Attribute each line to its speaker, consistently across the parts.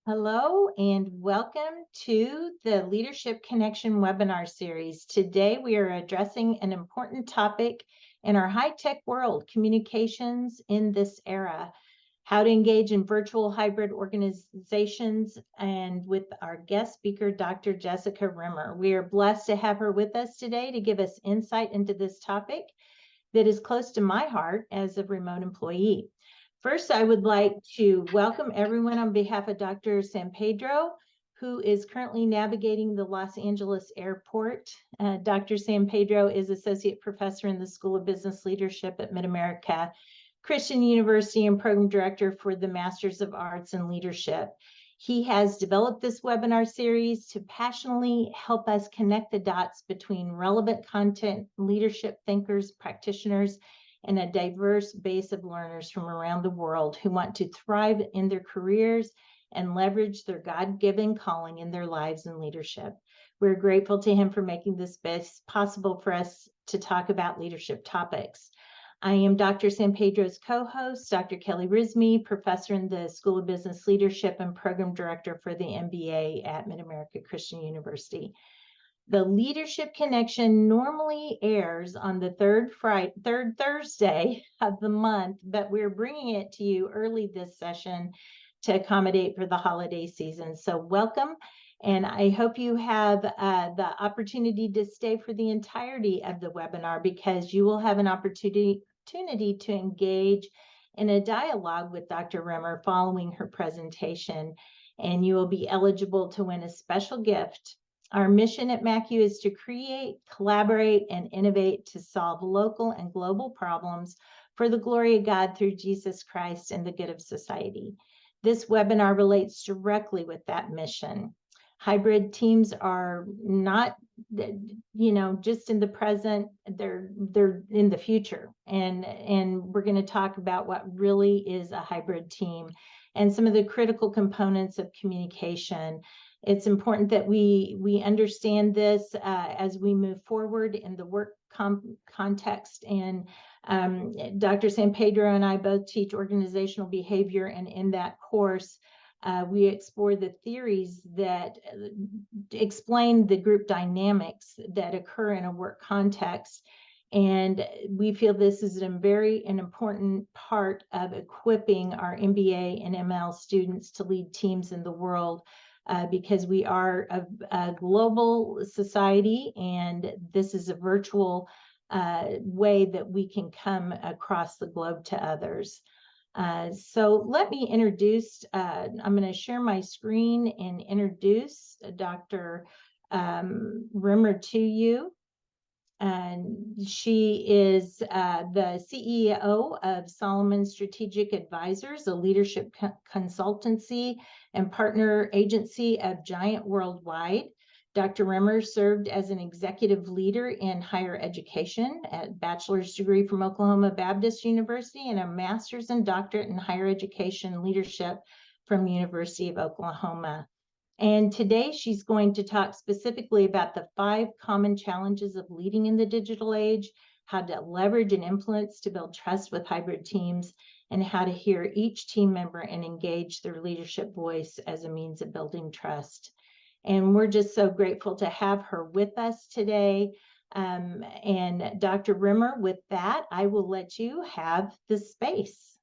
Speaker 1: Hello and welcome to the Leadership Connection webinar series. Today we are addressing an important topic in our high-tech world, communications in this era, how to engage in virtual hybrid organizations, and with our guest speaker, Dr. Jessica Rimmer. We are blessed to have her with us today to give us insight into this topic that is close to my heart as a remote employee. First, I would like to welcome everyone on behalf of Dr. San Pedro, who is currently navigating the Los Angeles airport. Dr. San Pedro is Associate Professor in the School of Business Leadership at Mid-America Christian University and Program Director for the Masters of Arts in Leadership. He has developed this webinar series to passionately help us connect the dots between relevant content, leadership thinkers, practitioners, and a diverse base of learners from around the world who want to thrive in their careers and leverage their God-given calling in their lives and leadership. We're grateful to him for making this space possible for us to talk about leadership topics. I am Dr. San Pedro's co-host, Dr. Kelly Rizmi, professor in the School of Business Leadership and program director for the MBA at Mid-America Christian University. The Leadership Connection normally airs on the third Thursday of the month, but we're bringing it to you early this session to accommodate for the holiday season. So welcome, and I hope you have the opportunity to stay for the entirety of the webinar, because you will have an opportunity to engage in a dialogue with Dr. Rimmer following her presentation, and you will be eligible to win a special gift. Our mission at MACU is to create, collaborate, and innovate to solve local and global problems for the glory of God through Jesus Christ and the good of society. This webinar relates directly with that mission. Hybrid teams are not, just in the present, they're in the future. And we're going to talk about what really is a hybrid team and some of the critical components of communication. It's important that we understand this as we move forward in the work context. And Dr. San Pedro and I both teach organizational behavior, and in that course, we explore the theories that explain the group dynamics that occur in a work context. And we feel this is an important part of equipping our MBA and ML students to lead teams in the world. Because we are a global society, and this is a virtual way that we can come across the globe to others. So let me introduce, I'm going to share my screen and introduce Dr. Rimmer to you. And she is the CEO of Solomon Strategic Advisors, a leadership consultancy and partner agency of Giant Worldwide. Dr. Rimmer served as an executive leader in higher education, a bachelor's degree from Oklahoma Baptist University, and a master's and doctorate in higher education leadership from University of Oklahoma. And today she's going to talk specifically about the 5 common challenges of leading in the digital age, how to leverage and influence to build trust with hybrid teams, and how to hear each team member and engage their leadership voice as a means of building trust. And we're just so grateful to have her with us today. And Dr. Rimmer, with that, I will let you have the space.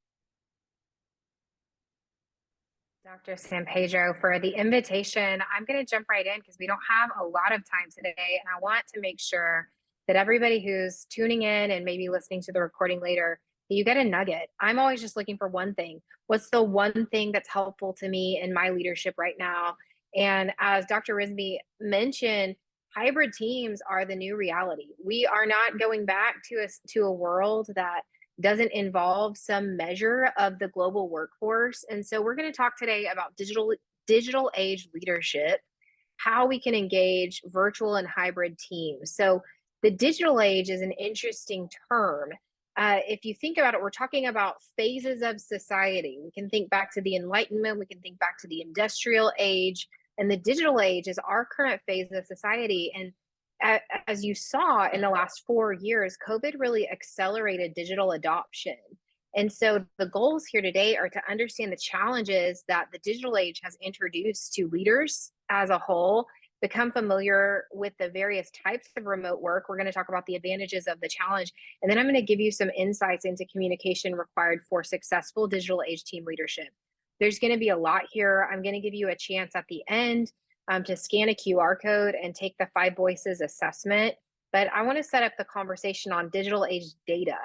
Speaker 2: Dr. San Pedro, for the invitation. I'm going to jump right in because we don't have a lot of time today, and I want to make sure that everybody who's tuning in and maybe listening to the recording later, that you get a nugget. I'm always just looking for one thing. What's the one thing that's helpful to me in my leadership right now? And as Dr. Rizmi mentioned, hybrid teams are the new reality. We are not going back to a world that doesn't involve some measure of the global workforce. And so we're going to talk today about digital age leadership, how we can engage virtual and hybrid teams. So the digital age is an interesting term. If you think about it, we're talking about phases of society. We can think back to the Enlightenment, we can think back to the industrial age, and the digital age is our current phase of society. And as you saw in the last 4 years, COVID really accelerated digital adoption. And so the goals here today are to understand the challenges that the digital age has introduced to leaders as a whole, become familiar with the various types of remote work. We're going to talk about the advantages of the challenge. And then I'm going to give you some insights into communication required for successful digital age team leadership. There's going to be a lot here. I'm going to give you a chance at the end to scan a QR code and take the 5 Voices assessment. But I want to set up the conversation on digital age data.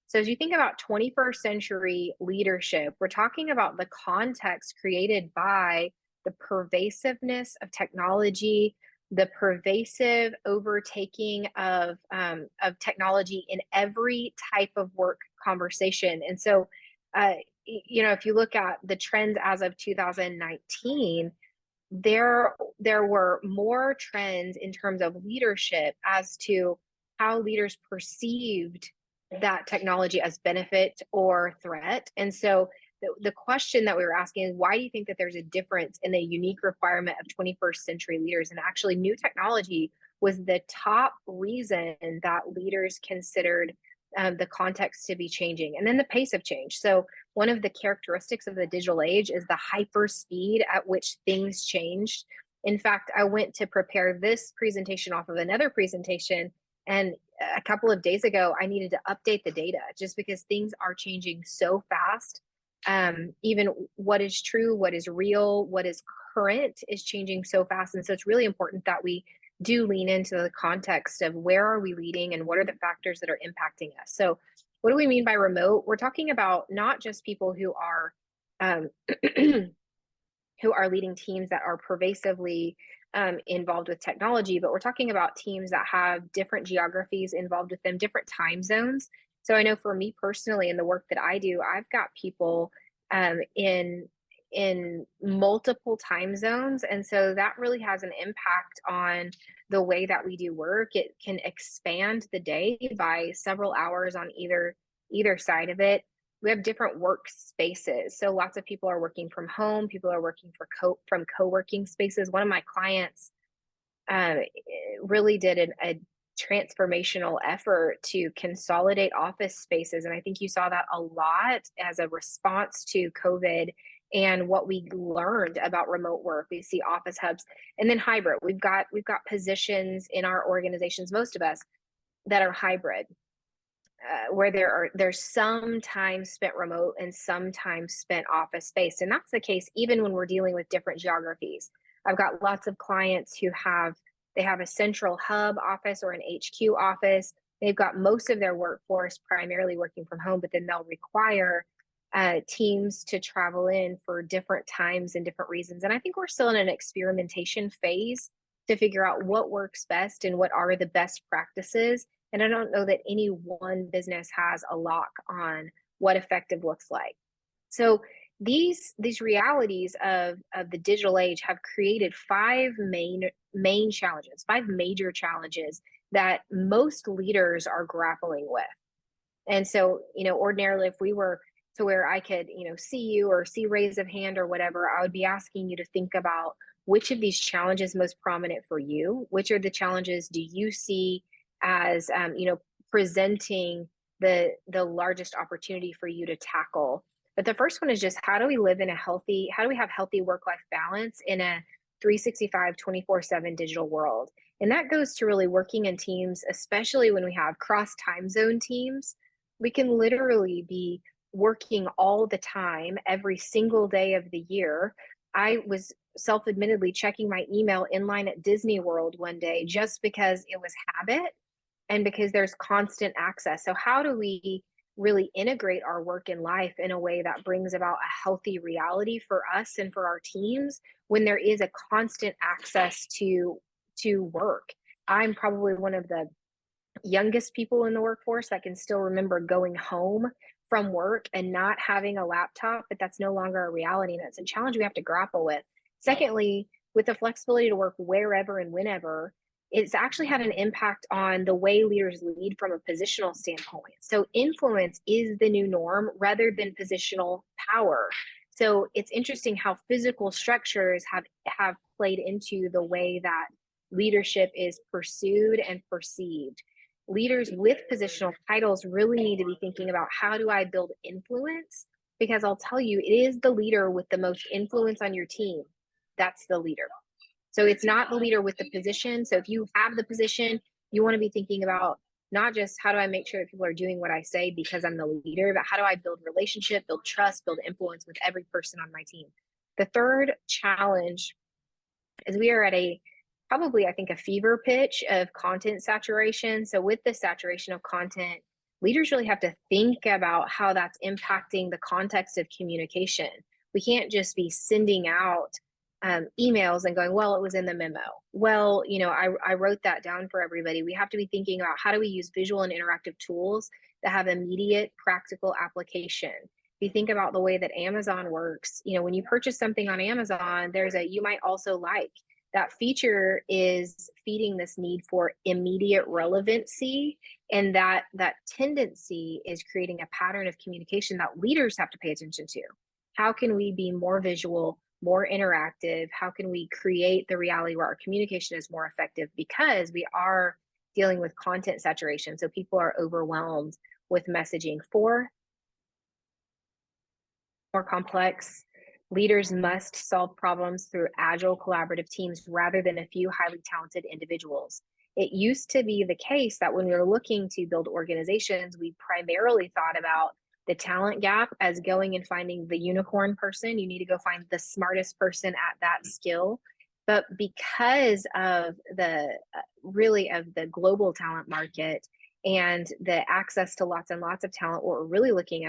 Speaker 2: So as you think about 21st century leadership, we're talking about the context created by the pervasiveness of technology, the pervasive overtaking of technology in every type of work conversation. And so, if you look at the trends as of 2019, there were more trends in terms of leadership as to how leaders perceived that technology as benefit or threat. And so the question that we were asking is, why do you think that there's a difference in the unique requirement of 21st century leaders? And actually, new technology was the top reason that leaders considered the context to be changing, and then the pace of change. So one of the characteristics of the digital age is the hyper speed at which things changed. In fact, I went to prepare this presentation off of another presentation, and a couple of days ago, I needed to update the data just because things are changing so fast. Even what is true, what is real, what is current is changing so fast. And so it's really important that we do lean into the context of where are we leading and what are the factors that are impacting us. So what do we mean by remote? We're talking about not just people who are who are leading teams that are pervasively involved with technology, but we're talking about teams that have different geographies involved with them, different time zones. So I know for me personally, in the work that I do, I've got people in multiple time zones, and so that really has an impact on the way that we do work. It can expand the day by several hours on either side of it. We have different workspaces. So lots of people are working from home. People are working from co-working spaces. One of my clients really did a transformational effort to consolidate office spaces. And I think you saw that a lot as a response to COVID and what we learned about remote work. We see office hubs and then hybrid. We've got positions in our organizations, most of us, that are hybrid. Where there's some time spent remote and some time spent office space. And that's the case even when we're dealing with different geographies. I've got lots of clients who have a central hub office or an HQ office. They've got most of their workforce primarily working from home, but then they'll require teams to travel in for different times and different reasons. And I think we're still in an experimentation phase to figure out what works best and what are the best practices. And I don't know that any one business has a lock on what effective looks like. So these realities of the digital age have created 5 challenges, 5 major challenges that most leaders are grappling with. And so, ordinarily, if we were to where I could, see you or see raise of hand or whatever, I would be asking you to think about which of these challenges most prominent for you. Which are the challenges do you see as presenting the largest opportunity for you to tackle? But the first one is just how do we have healthy work-life balance in a 365 24/7 digital world? And that goes to really working in teams, especially when we have cross time zone teams. We can literally be working all the time every single day of the year. I was self-admittedly checking my email in line at Disney World one day just because it was habit and because there's constant access. So how do we really integrate our work and life in a way that brings about a healthy reality for us and for our teams when there is a constant access to work? I'm probably one of the youngest people in the workforce that can still remember going home from work and not having a laptop, but that's no longer a reality, and it's a challenge we have to grapple with. Secondly, with the flexibility to work wherever and whenever, it's actually had an impact on the way leaders lead from a positional standpoint. So influence is the new norm rather than positional power. So it's interesting how physical structures have played into the way that leadership is pursued and perceived. leaders with positional titles really need to be thinking about, how do I build influence? Because I'll tell you, it is the leader with the most influence on your team. That's the leader. So it's not the leader with the position. So if you have the position, you want to be thinking about not just how do I make sure that people are doing what I say because I'm the leader, but how do I build relationship, build trust, build influence with every person on my team. The third challenge is we are at a probably, I think, a fever pitch of content saturation. So with the saturation of content, leaders really have to think about how that's impacting the context of communication. We can't just be sending out emails and going, well, it was in the memo. Well, I wrote that down for everybody. We have to be thinking about, how do we use visual and interactive tools that have immediate practical application. If you think about the way that Amazon works, when you purchase something on Amazon, there's a you might also like. That feature is feeding this need for immediate relevancy, and that tendency is creating a pattern of communication that leaders have to pay attention to. How can we be more visual, more interactive? How can we create the reality where our communication is more effective? Because we are dealing with content saturation, so people are overwhelmed with messaging. For more complex, leaders must solve problems through agile collaborative teams rather than a few highly talented individuals. It used to be the case that when we were looking to build organizations, we primarily thought about the talent gap as going and finding the unicorn person. You need to go find the smartest person at that skill. But because of the global talent market and the access to lots and lots of talent, what we're really looking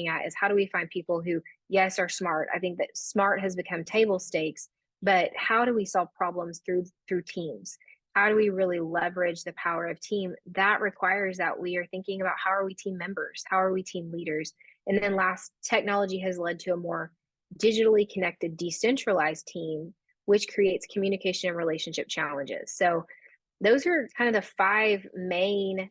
Speaker 2: at is, how do we find people who, yes, are smart. I think that smart has become table stakes, but how do we solve problems through teams? How do we really leverage the power of team? That requires that we are thinking about, how are we team members? How are we team leaders? And then last, technology has led to a more digitally connected, decentralized team, which creates communication and relationship challenges. So those are kind of the five main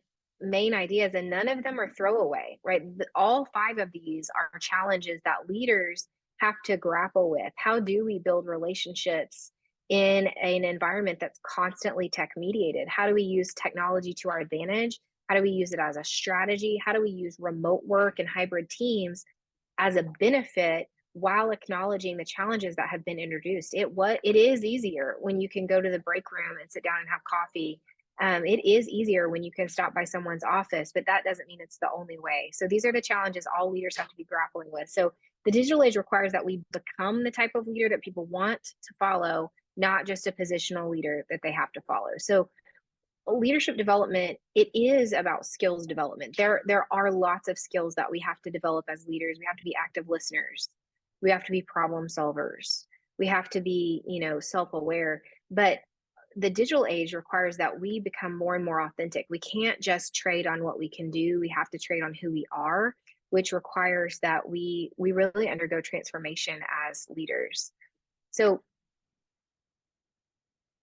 Speaker 2: ideas, and none of them are throwaway, right? All five of these are challenges that leaders have to grapple with. How do we build relationships in an environment that's constantly tech mediated? How do we use technology to our advantage? How do we use it as a strategy? How do we use remote work and hybrid teams as a benefit while acknowledging the challenges that have been introduced? It is easier when you can go to the break room and sit down and have coffee. It is easier when you can stop by someone's office, but that doesn't mean it's the only way. So these are the challenges all leaders have to be grappling with. So the digital age requires that we become the type of leader that people want to follow, not just a positional leader that they have to follow. So leadership development, it is about skills development. There are lots of skills that we have to develop as leaders. We have to be active listeners. We have to be problem solvers. We have to be, self-aware. But the digital age requires that we become more and more authentic. We can't just trade on what we can do. We have to trade on who we are, which requires that we really undergo transformation as leaders. So,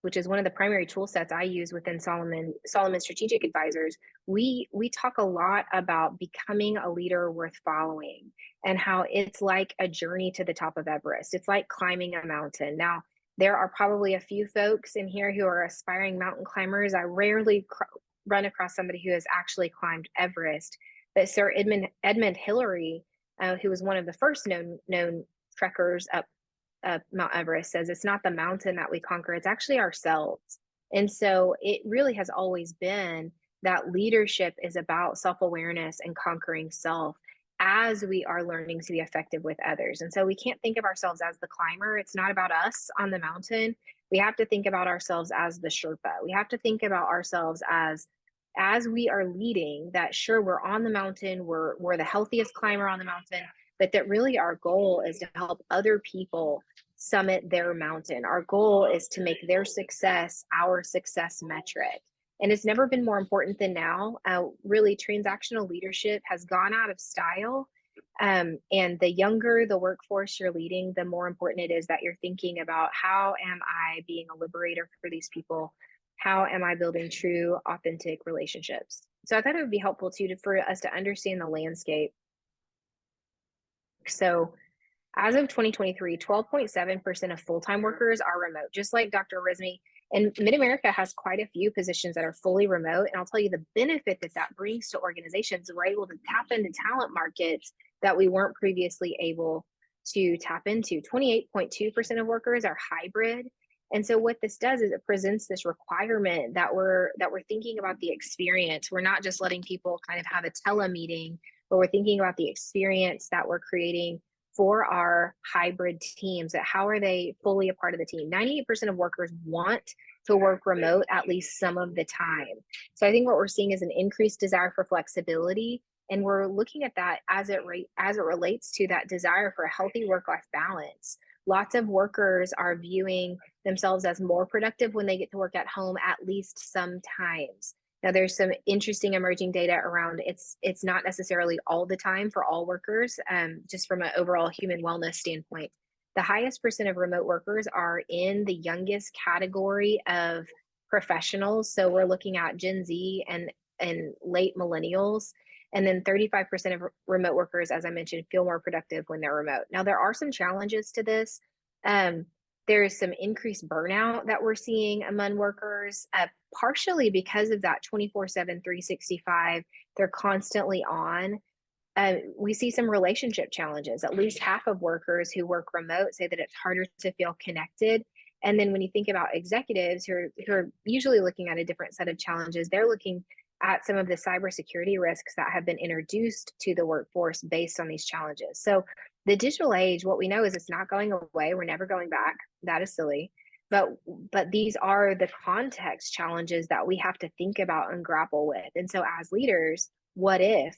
Speaker 2: which is one of the primary tool sets I use within Solomon Strategic Advisors, we talk a lot about becoming a leader worth following, and how it's like a journey to the top of Everest. It's like climbing a mountain. Now, there are probably a few folks in here who are aspiring mountain climbers. I rarely run across somebody who has actually climbed Everest, but Sir Edmund Hillary, who was one of the first known trekkers up Mount Everest, says it's not the mountain that we conquer, it's actually ourselves. And so it really has always been that leadership is about self-awareness and conquering self as we are learning to be effective with others. And so we can't think of ourselves as the climber. It's not about us on the mountain. We have to think about ourselves as the Sherpa. We have to think about ourselves as we are leading, that sure, we're on the mountain, we're the healthiest climber on the mountain, but that really our goal is to help other people summit their mountain. Our goal is to make their success our success metric. And it's never been more important than now. Really, transactional leadership has gone out of style. And the younger the workforce you're leading, the more important it is that you're thinking about, how am I being a liberator for these people? How am I building true, authentic relationships? So I thought it would be helpful too for us to understand the landscape. So as of 2023, 12.7% of full-time workers are remote. Just like Dr. Rizmi And Mid-America has quite a few positions that are fully remote. And I'll tell you the benefit that that brings to organizations. We're able to tap into talent markets that we weren't previously able to tap into. 28.2% of workers are hybrid. And so what this does is it presents this requirement that we're thinking about the experience. We're not just letting people kind of have a telemeeting, but we're thinking about the experience that we're creating for our hybrid teams. That how are they fully a part of the team? 98% of workers want to work remote at least some of the time. So I think what we're seeing is an increased desire for flexibility, and we're looking at that as it relates to that desire for a healthy work-life balance. Lots of workers are viewing themselves as more productive when they get to work at home at least sometimes. Now, there's some interesting emerging data around it's not necessarily all the time for all workers, just from an overall human wellness standpoint. The highest percent of remote workers are in the youngest category of professionals. So we're looking at Gen Z and late millennials. And then 35% of remote workers, as I mentioned, feel more productive when they're remote. Now, there are some challenges to this. There is some increased burnout that we're seeing among workers, partially because of that 24/7, 365. They're constantly on. We see some relationship challenges. At least half of workers who work remote say that it's harder to feel connected. And then when you think about executives who are usually looking at a different set of challenges, they're looking at some of the cybersecurity risks that have been introduced to the workforce based on these challenges. So the digital age, what we know is it's not going away. We're never going back. That is silly. But these are the context challenges that we have to think about and grapple with. And so as leaders, what if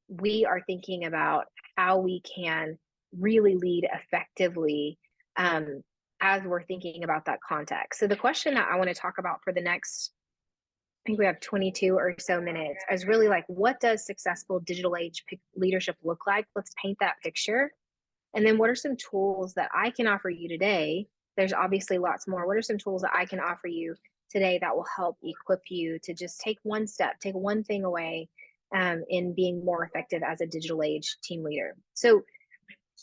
Speaker 2: we are thinking about how we can really lead effectively as we're thinking about that context? So the question that I want to talk about for the next, I think we have 22 or so minutes, is really like, what does successful digital age leadership look like? Let's paint that picture. And then what are some tools that I can offer you today? There's obviously lots more. What are some tools that I can offer you today that will help equip you to just take one step, take one thing away in being more effective as a digital age team leader? So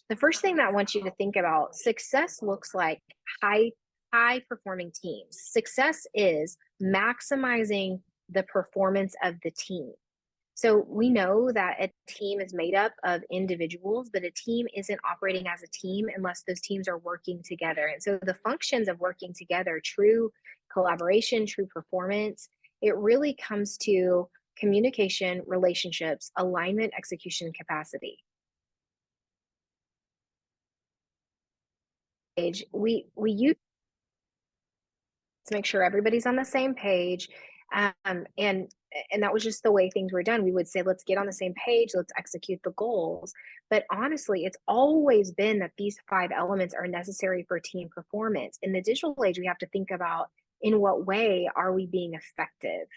Speaker 2: the first thing that I want you to think about, success looks like high performing teams. Success is maximizing the performance of the team. So we know that a team is made up of individuals, but a team isn't operating as a team unless those teams are working together. And so the functions of working together, true collaboration, true performance, it really comes to communication, relationships, alignment, execution, capacity. We use to make sure everybody's on the same page. And that was just the way things were done. We would say, let's get on the same page, let's execute the goals. But honestly, it's always been that these 5 elements are necessary for team performance. In the digital age, we have to think about, in what way are we being effective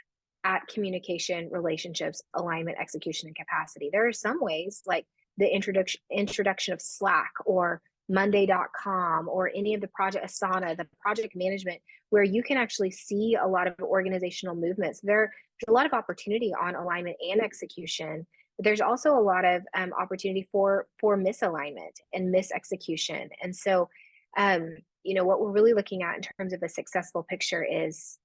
Speaker 2: at communication, relationships, alignment, execution, and capacity? There are some ways, like the introduction of Slack or Monday.com or any of the project Asana, the project management, where you can actually see a lot of organizational movements. There's a lot of opportunity on alignment and execution, but there's also a lot of opportunity for misalignment and misexecution. And so, what we're really looking at in terms of a successful picture is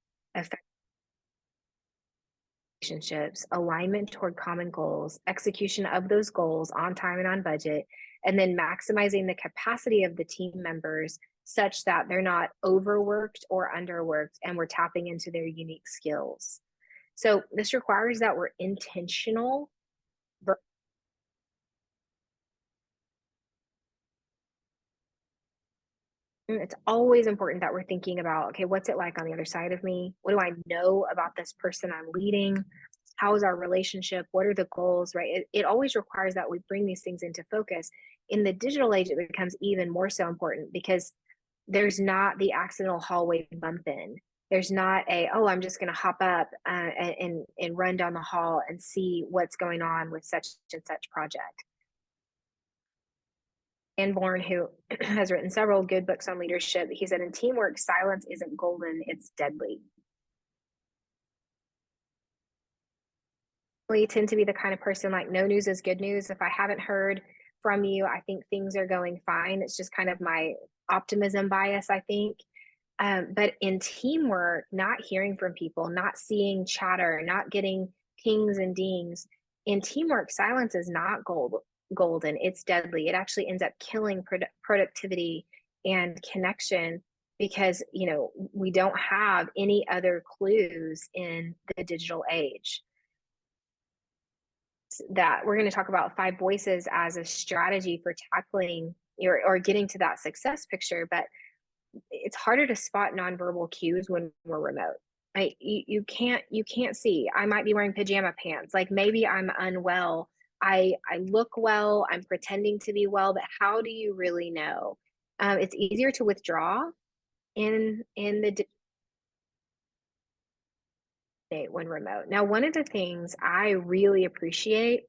Speaker 2: relationships, alignment toward common goals, execution of those goals on time and on budget, and then maximizing the capacity of the team members such that they're not overworked or underworked, and we're tapping into their unique skills. So this requires that we're intentional. It's always important that we're thinking about, okay, what's it like on the other side of me? What do I know about this person I'm leading? How is our relationship? What are the goals, right? It always requires that we bring these things into focus. In the digital age, it becomes even more so important because there's not the accidental hallway bump in. There's not oh, I'm just going to hop up and run down the hall and see what's going on with such and such project. Anborn, who has written several good books on leadership, he said, in teamwork, silence isn't golden, it's deadly. I tend to be the kind of person like, no news is good news. If I haven't heard from you, I think things are going fine. It's just kind of my optimism bias, I think. But in teamwork, not hearing from people, not seeing chatter, not getting pings and dings, in teamwork, silence is not golden. It's deadly. It actually ends up killing productivity and connection because we don't have any other clues in the digital age. That we're going to talk about 5 voices as a strategy for tackling or getting to that success picture, but it's harder to spot nonverbal cues when we're remote. Right? You can't see. I might be wearing pajama pants. Like maybe I'm unwell. I look well. I'm pretending to be well, but how do you really know? It's easier to withdraw in the day when remote. Now, one of the things I really appreciate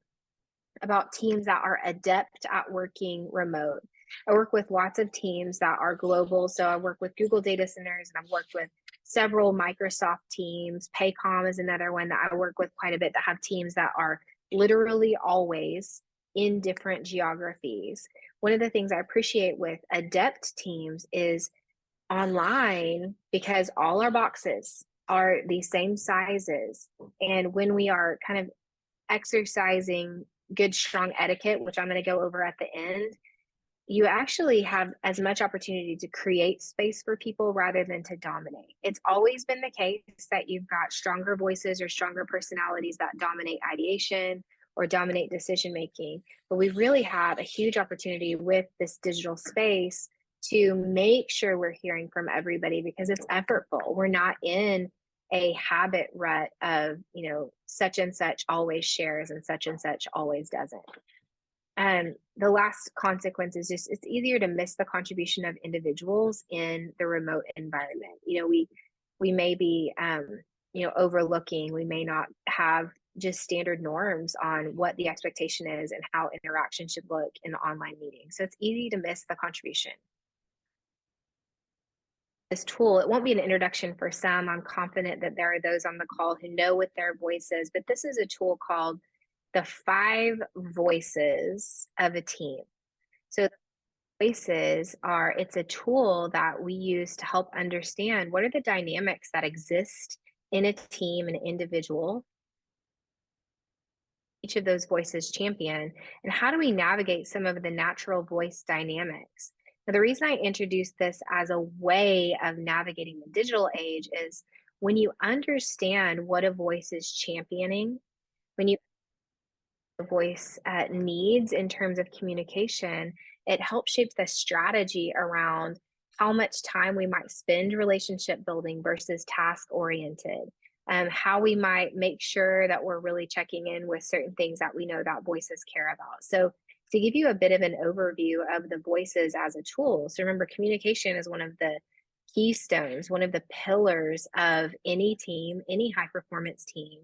Speaker 2: about teams that are adept at working remote. I work with lots of teams that are global. So I work with Google data centers and I've worked with several Microsoft teams. Paycom is another one that I work with quite a bit that have teams that are literally always in different geographies. One of the things I appreciate with adept teams is online because all our boxes are the same sizes. And when we are kind of exercising good, strong etiquette, which I'm going to go over at the end, you actually have as much opportunity to create space for people rather than to dominate. It's always been the case that you've got stronger voices or stronger personalities that dominate ideation or dominate decision making. But we really have a huge opportunity with this digital space to make sure we're hearing from everybody because it's effortful. We're not in a habit rut of, such and such always shares and such always doesn't. And the last consequence is just it's easier to miss the contribution of individuals in the remote environment. We may be overlooking, we may not have just standard norms on what the expectation is and how interaction should look in the online meeting. So it's easy to miss the contribution. This tool, it won't be an introduction for some. I'm confident that there are those on the call who know what their voice is, but this is a tool called the 5 voices of a team. So voices it's a tool that we use to help understand what are the dynamics that exist in a team, an individual, each of those voices champion, and how do we navigate some of the natural voice dynamics. Now, the reason I introduced this as a way of navigating the digital age is when you understand what a voice is championing, when you voice needs in terms of communication, it helps shape the strategy around how much time we might spend relationship building versus task oriented, how we might make sure that we're really checking in with certain things that we know that voices care about. So to give you a bit of an overview of the voices as a tool, so remember, communication is one of the keystones, one of the pillars of any team, any high performance team.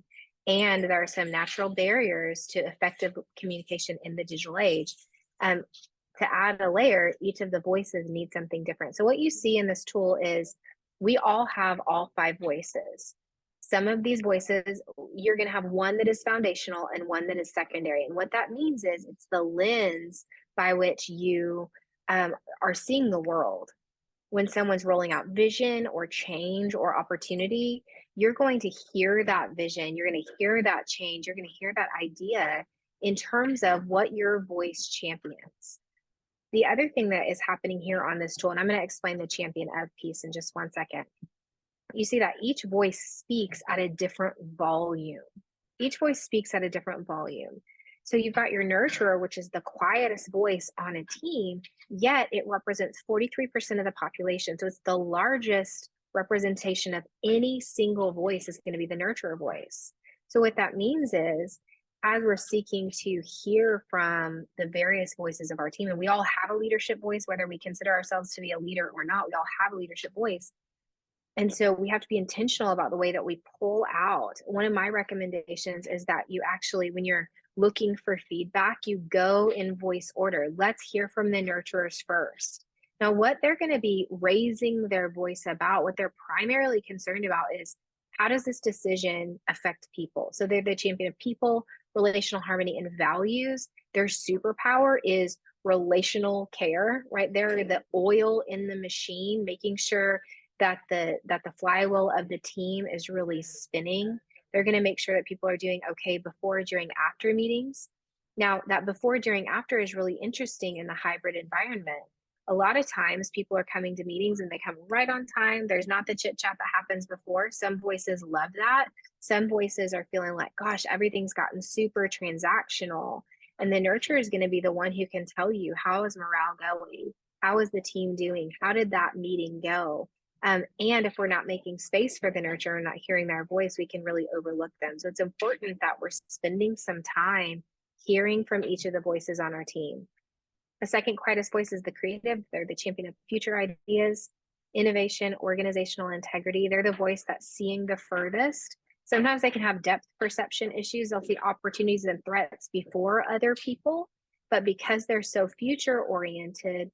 Speaker 2: And there are some natural barriers to effective communication in the digital age. To add a layer, each of the voices needs something different. So what you see in this tool is we all have all 5 voices. Some of these voices, you're going to have one that is foundational and one that is secondary. And what that means is it's the lens by which you are seeing the world. When someone's rolling out vision or change or opportunity, you're going to hear that vision, you're going to hear that change, you're going to hear that idea in terms of what your voice champions. The other thing that is happening here on this tool, and I'm going to explain the champion of piece in just one second. You see that each voice speaks at a different volume. Each voice speaks at a different volume. So you've got your nurturer, which is the quietest voice on a team, yet it represents 43% of the population. So it's the largest representation of any single voice is going to be the nurturer voice. So what that means is, as we're seeking to hear from the various voices of our team, and we all have a leadership voice, whether we consider ourselves to be a leader or not, we all have a leadership voice. And so we have to be intentional about the way that we pull out. One of my recommendations is that you actually, when you're looking for feedback, you go in voice order. Let's hear from the nurturers first. Now, what they're going to be raising their voice about, what they're primarily concerned about is how does this decision affect people? So they're the champion of people, relational harmony, and values. Their superpower is relational care, right? They're the oil in the machine, making sure that the flywheel of the team is really spinning. They're going to make sure that people are doing okay before, during, after meetings. Now, that before, during, after is really interesting in the hybrid environment. A lot of times people are coming to meetings and they come right on time. There's not the chit chat that happens before. Some voices love that. Some voices are feeling like, gosh, everything's gotten super transactional. And the nurturer is going to be the one who can tell you, how is morale going? How is the team doing? How did that meeting go? And if we're not making space for the nurturer and not hearing their voice, we can really overlook them. So it's important that we're spending some time hearing from each of the voices on our team. The second quietest voice is the creative. They're the champion of future ideas, innovation, organizational integrity. They're the voice that's seeing the furthest. Sometimes they can have depth perception issues. They'll see opportunities and threats before other people, but because they're so future oriented,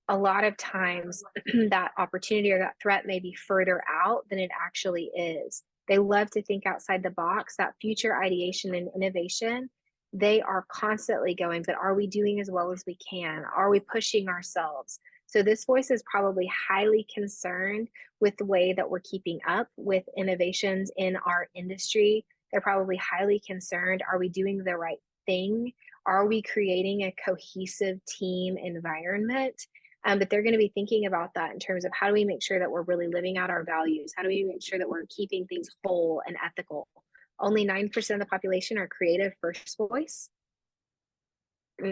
Speaker 2: a lot of times that opportunity or that threat may be further out than it actually is. They love to think outside the box. That future ideation and innovation, they are constantly going, but are we doing as well as we can? Are we pushing ourselves? So this voice is probably highly concerned with the way that we're keeping up with innovations in our industry. They're probably highly concerned. Are we doing the right thing? Are we creating a cohesive team environment? But they're going to be thinking about that in terms of, how do we make sure that we're really living out our values? How do we make sure that we're keeping things whole and ethical? Only 9% of the population are creative first voice.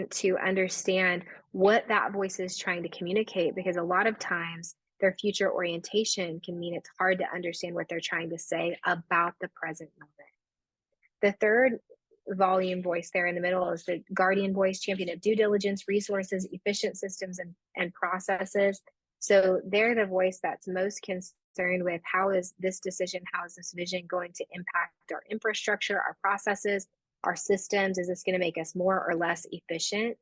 Speaker 2: To understand what that voice is trying to communicate, because a lot of times their future orientation can mean it's hard to understand what they're trying to say about the present moment. The third volume voice there in the middle is the guardian voice, champion of due diligence, resources, efficient systems, and processes. So they're the voice that's most concerned with, how is this decision, how is this vision going to impact our infrastructure, our processes, our systems? Is this going to make us more or less efficient?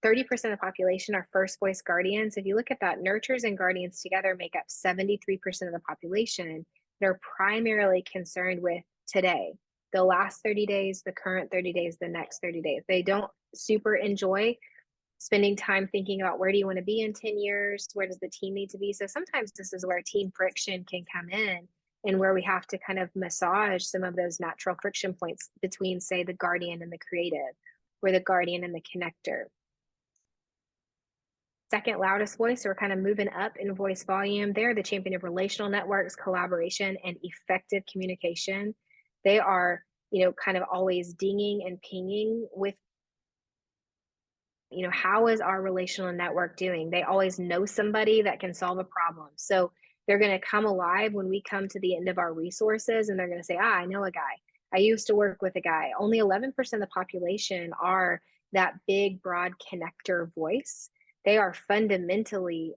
Speaker 2: 30% of the population are first voice guardians. If you look at that, nurturers and guardians together make up 73% of the population. They're primarily concerned with today, the last 30 days, the current 30 days, the next 30 days. They don't super enjoy spending time thinking about, where do you want to be in 10 years? Where does the team need to be? So sometimes this is where team friction can come in, and where we have to kind of massage some of those natural friction points between, say, the guardian and the creative, or the guardian and the connector. Second loudest voice, so we're kind of moving up in voice volume. They're the champion of relational networks, collaboration, and effective communication. They are, kind of always dinging and pinging with, how is our relational network doing? They always know somebody that can solve a problem. So they're going to come alive when we come to the end of our resources, and they're going to say, I know a guy. I used to work with a guy. Only 11% of the population are that big, broad connector voice. They are fundamentally,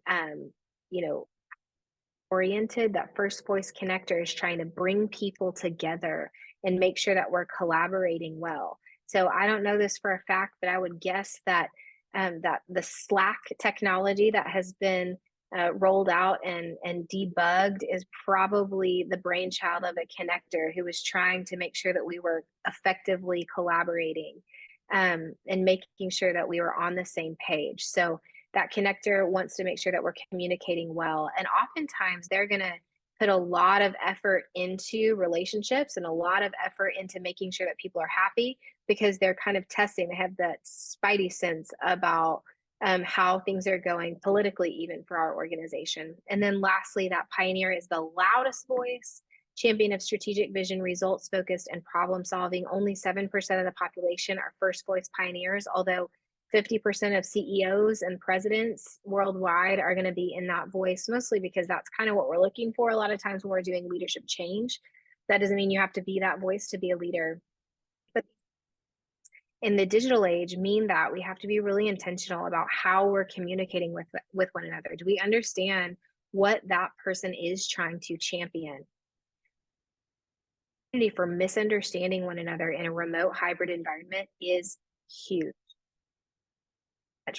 Speaker 2: oriented. That first voice connector is trying to bring people together and make sure that we're collaborating well. So I don't know this for a fact, but I would guess that that the Slack technology that has been rolled out and debugged is probably the brainchild of a connector who was trying to make sure that we were effectively collaborating, and making sure that we were on the same page. So that connector wants to make sure that we're communicating well. And oftentimes they're going to put a lot of effort into relationships and a lot of effort into making sure that people are happy, because they're kind of testing. They have that spidey sense about how things are going politically, even for our organization. And then lastly, that pioneer is the loudest voice, champion of strategic vision, results focused, and problem solving. Only 7% of the population are first voice pioneers, although 50% of CEOs and presidents worldwide are going to be in that voice, mostly because that's kind of what we're looking for a lot of times when we're doing leadership change. That doesn't mean you have to be that voice to be a leader. But in the digital age, mean that we have to be really intentional about how we're communicating with one another. Do we understand what that person is trying to champion? For misunderstanding one another in a remote hybrid environment is huge.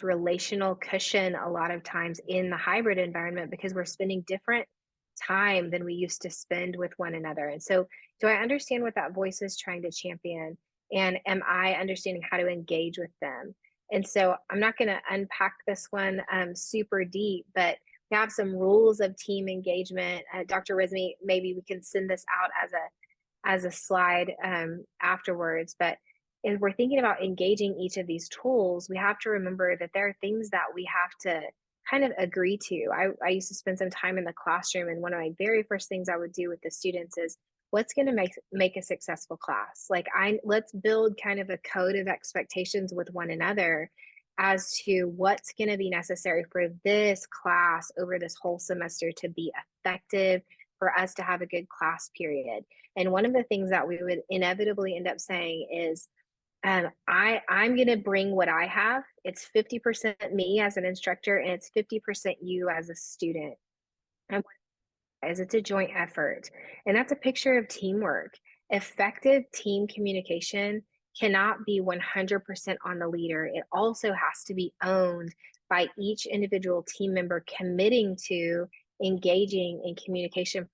Speaker 2: Relational cushion a lot of times in the hybrid environment, because we're spending different time than we used to spend with one another. And so, do I understand what that voice is trying to champion? And am I understanding how to engage with them? And so I'm not going to unpack this one super deep, but have some rules of team engagement. Dr. Rizmi, maybe we can send this out as a slide afterwards. But if we're thinking about engaging each of these tools, we have to remember that there are things that we have to kind of agree to. I used to spend some time in the classroom, and one of my very first things I would do with the students is what's going to make a successful class. Like, let's build kind of a code of expectations with one another as to what's going to be necessary for this class over this whole semester to be effective, for us to have a good class period. And one of the things that we would inevitably end up saying is, I'm going to bring what I have. It's 50% me as an instructor, and it's 50% you as a student. And as it's a joint effort. And that's a picture of teamwork. Effective team communication cannot be 100% on the leader. It also has to be owned by each individual team member committing to engaging in communication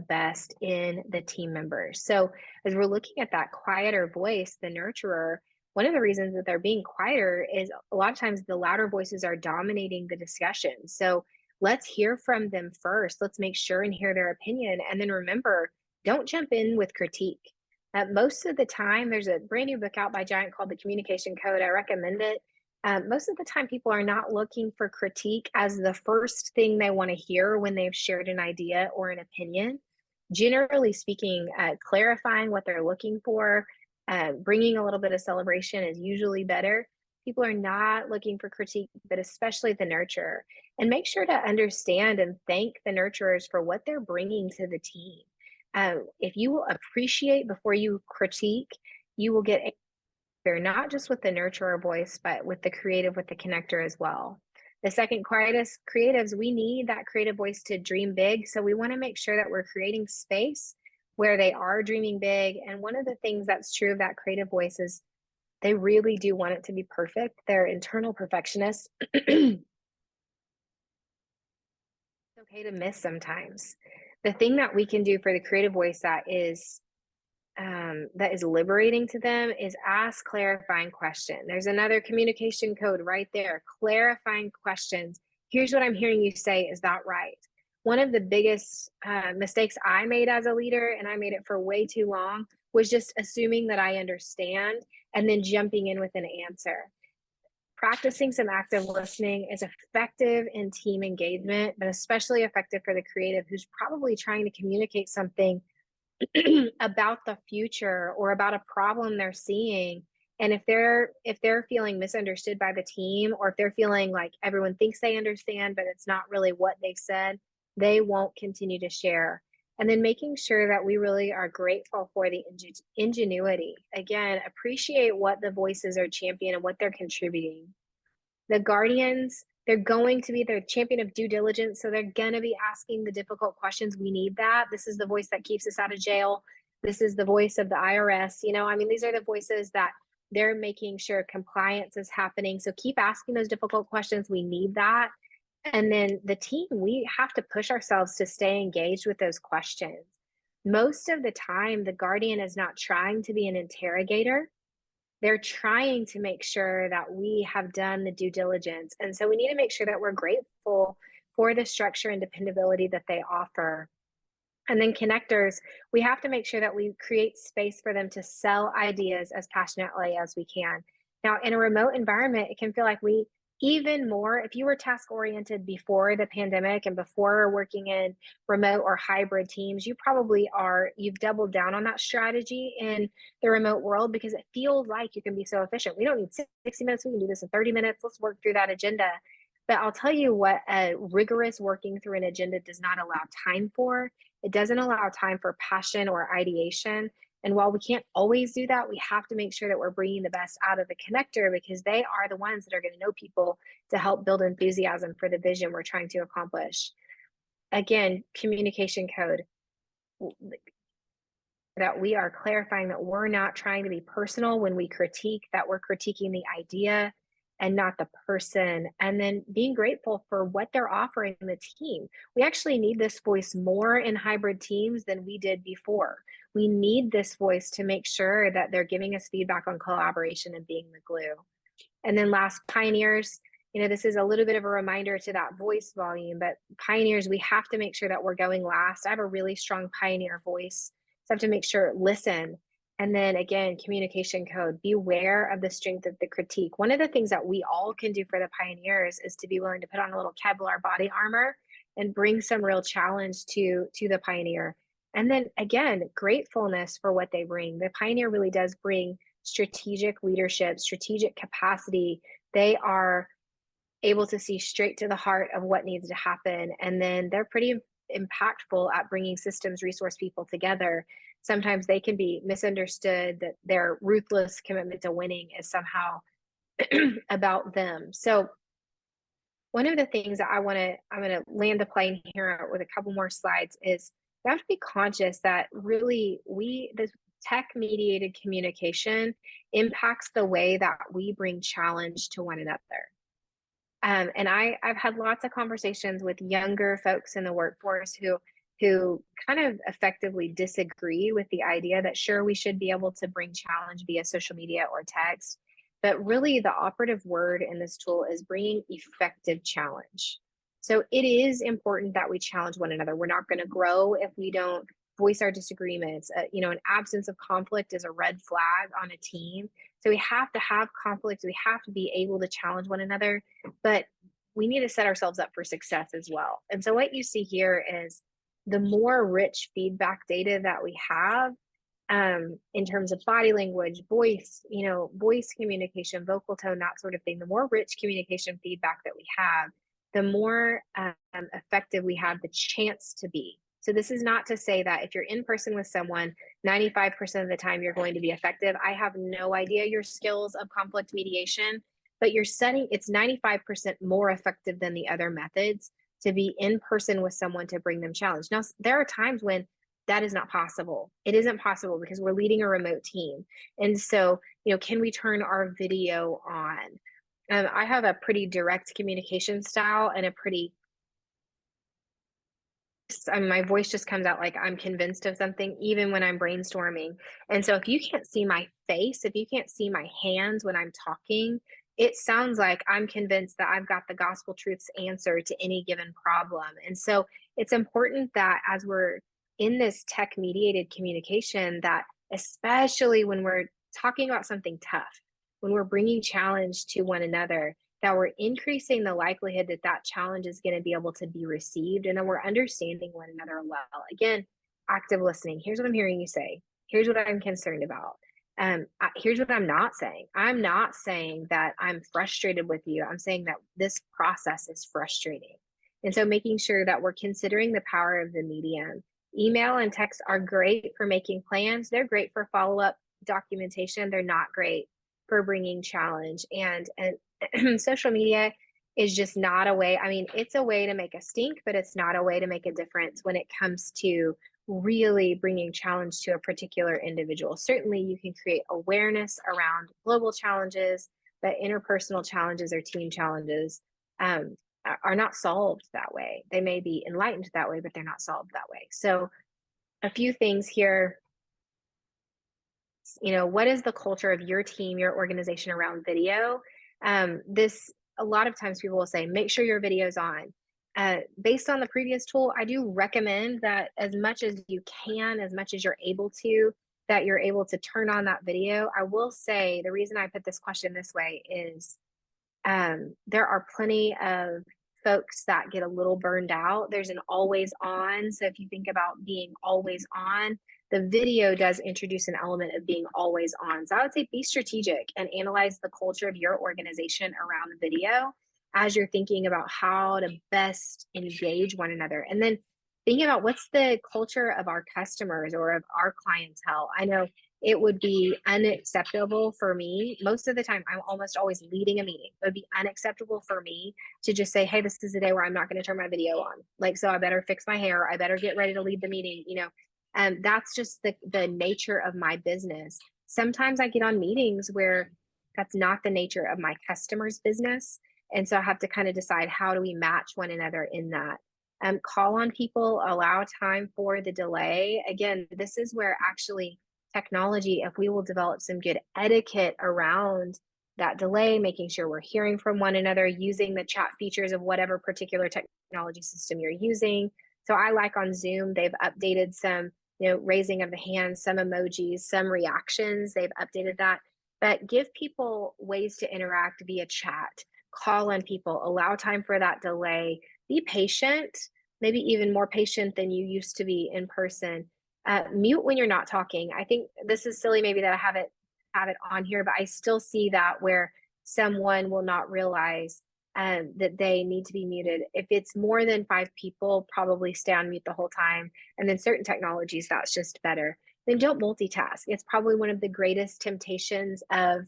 Speaker 2: best in the team members. So as we're looking at that quieter voice, the nurturer, one of the reasons that they're being quieter is a lot of times the louder voices are dominating the discussion. So let's hear from them first. Let's make sure and hear their opinion. And then remember, don't jump in with critique. Most of the time, there's a brand new book out by Giant called The Communication Code. I recommend it. Most of the time, people are not looking for critique as the first thing they want to hear when they've shared an idea or an opinion. Generally speaking, clarifying what they're looking for, bringing a little bit of celebration is usually better. People are not looking for critique, but especially the nurturer. And make sure to understand and thank the nurturers for what they're bringing to the team. If you will appreciate before you critique, you will get there, not just with the nurturer voice, but with the creative, with the connector as well. The second quietest creatives, we need that creative voice to dream big. So we want to make sure that we're creating space where they are dreaming big. And one of the things that's true of that creative voice is they really do want it to be perfect. They're internal perfectionists. It's okay to miss sometimes. The thing that we can do for the creative voice that is liberating to them is ask clarifying question. There's another communication code right there. Clarifying questions. Here's what I'm hearing you say. Is that right? One of the biggest mistakes I made as a leader, and I made it for way too long, was just assuming that I understand and then jumping in with an answer. Practicing some active listening is effective in team engagement, but especially effective for the creative who's probably trying to communicate something about the future or about a problem they're seeing. And if they're feeling misunderstood by the team, or if they're feeling like everyone thinks they understand but it's not really what they've said, they won't continue to share. And then making sure that we really are grateful for the ingenuity. Again, appreciate what the voices are championing and what they're contributing. The guardians, they're going to be the champion of due diligence. So they're going to be asking the difficult questions. We need that. This is the voice that keeps us out of jail. This is the voice of the IRS. These are the voices that they're making sure compliance is happening. So keep asking those difficult questions. We need that. And then the team, we have to push ourselves to stay engaged with those questions. Most of the time, the guardian is not trying to be an interrogator. They're trying to make sure that we have done the due diligence. And so we need to make sure that we're grateful for the structure and dependability that they offer. And then connectors, we have to make sure that we create space for them to sell ideas as passionately as we can. Now, in a remote environment, it can feel like even more, if you were task oriented before the pandemic and before working in remote or hybrid teams, you've doubled down on that strategy in the remote world, because it feels like you can be so efficient. We don't need 60 minutes. We can do this in 30 minutes. Let's work through that agenda. But I'll tell you what, a rigorous working through an agenda does not allow time for. It doesn't allow time for passion or ideation. And while we can't always do that, we have to make sure that we're bringing the best out of the connector, because they are the ones that are going to know people to help build enthusiasm for the vision we're trying to accomplish. Again, communication code, that we are clarifying that we're not trying to be personal when we critique, that we're critiquing the idea and not the person. And then being grateful for what they're offering the team. We actually need this voice more in hybrid teams than we did before. We need this voice to make sure that they're giving us feedback on collaboration and being the glue. And then last, pioneers, this is a little bit of a reminder to that voice volume, but pioneers, we have to make sure that we're going last. I have a really strong pioneer voice. So I have to make sure, listen. And then again, communication code, beware of the strength of the critique. One of the things that we all can do for the pioneers is to be willing to put on a little Kevlar body armor and bring some real challenge to the pioneer. And then again, gratefulness for what they bring. The pioneer really does bring strategic leadership, strategic capacity. They are able to see straight to the heart of what needs to happen. And then they're pretty impactful at bringing systems resource people together. Sometimes they can be misunderstood that their ruthless commitment to winning is somehow about them. So one of the things that I'm going to land the plane here with a couple more slides is we have to be conscious that really the tech mediated communication impacts the way that we bring challenge to one another. And I've had lots of conversations with younger folks in the workforce who kind of effectively disagree with the idea that sure, we should be able to bring challenge via social media or text, but really the operative word in this tool is bringing effective challenge. So it is important that we challenge one another. We're not going to grow if we don't voice our disagreements. An absence of conflict is a red flag on a team. So we have to have conflict. We have to be able to challenge one another, but we need to set ourselves up for success as well. And so what you see here is the more rich feedback data that we have in terms of body language, voice communication, vocal tone, that sort of thing, the more rich communication feedback that we have, the more effective we have the chance to be. So this is not to say that if you're in person with someone, 95% of the time you're going to be effective. I have no idea your skills of conflict mediation, but it's 95% more effective than the other methods to be in person with someone to bring them challenge. Now, there are times when that is not possible. It isn't possible because we're leading a remote team. And so, can we turn our video on? I have a pretty direct communication style and my voice just comes out like I'm convinced of something, even when I'm brainstorming. And so if you can't see my face, if you can't see my hands when I'm talking, it sounds like I'm convinced that I've got the gospel truth's answer to any given problem. And so it's important that as we're in this tech mediated communication, that especially when we're talking about something tough, when we're bringing challenge to one another, that we're increasing the likelihood that that challenge is going to be able to be received, and then we're understanding one another well. Again, active listening. Here's what I'm hearing you say. Here's what I'm concerned about. Here's what I'm not saying. I'm not saying that I'm frustrated with you. I'm saying that this process is frustrating. And so making sure that we're considering the power of the medium. Email and text are great for making plans. They're great for follow-up documentation. They're not great for bringing challenge. And social media is just not a way. I mean, it's a way to make a stink, but it's not a way to make a difference when it comes to really bringing challenge to a particular individual. Certainly, you can create awareness around global challenges, but interpersonal challenges or team challenges are not solved that way. They may be enlightened that way, but they're not solved that way. So a few things here. What is the culture of your team, your organization around video? A lot of times people will say, make sure your video's on. Based on the previous tool, I do recommend that as much as you can, as much as you're able to, that you're able to turn on that video. I will say the reason I put this question this way is there are plenty of folks that get a little burned out. There's an always on. So if you think about being always on, the video does introduce an element of being always on. So I would say be strategic and analyze the culture of your organization around the video as you're thinking about how to best engage one another. And then thinking about what's the culture of our customers or of our clientele. I know it would be unacceptable for me. Most of the time, I'm almost always leading a meeting. It would be unacceptable for me to just say, hey, this is a day where I'm not going to turn my video on. So I better fix my hair. I better get ready to lead the meeting, And that's just the nature of my business. Sometimes I get on meetings where that's not the nature of my customer's business. And so I have to kind of decide, how do we match one another in that? Call on people, allow time for the delay. Again, this is where actually technology, if we will develop some good etiquette around that delay, making sure we're hearing from one another, using the chat features of whatever particular technology system you're using. So I like on Zoom, they've updated some, raising of the hand, some emojis, some reactions. They've updated that, but give people ways to interact via chat, call on people, allow time for that delay, be patient, maybe even more patient than you used to be in person. Mute when you're not talking. I think this is silly, maybe that I have it on here, but I still see that where someone will not realize that they need to be muted. If it's more than 5 people, probably stay on mute the whole time. And then certain technologies, that's just better. Then don't multitask. It's probably one of the greatest temptations of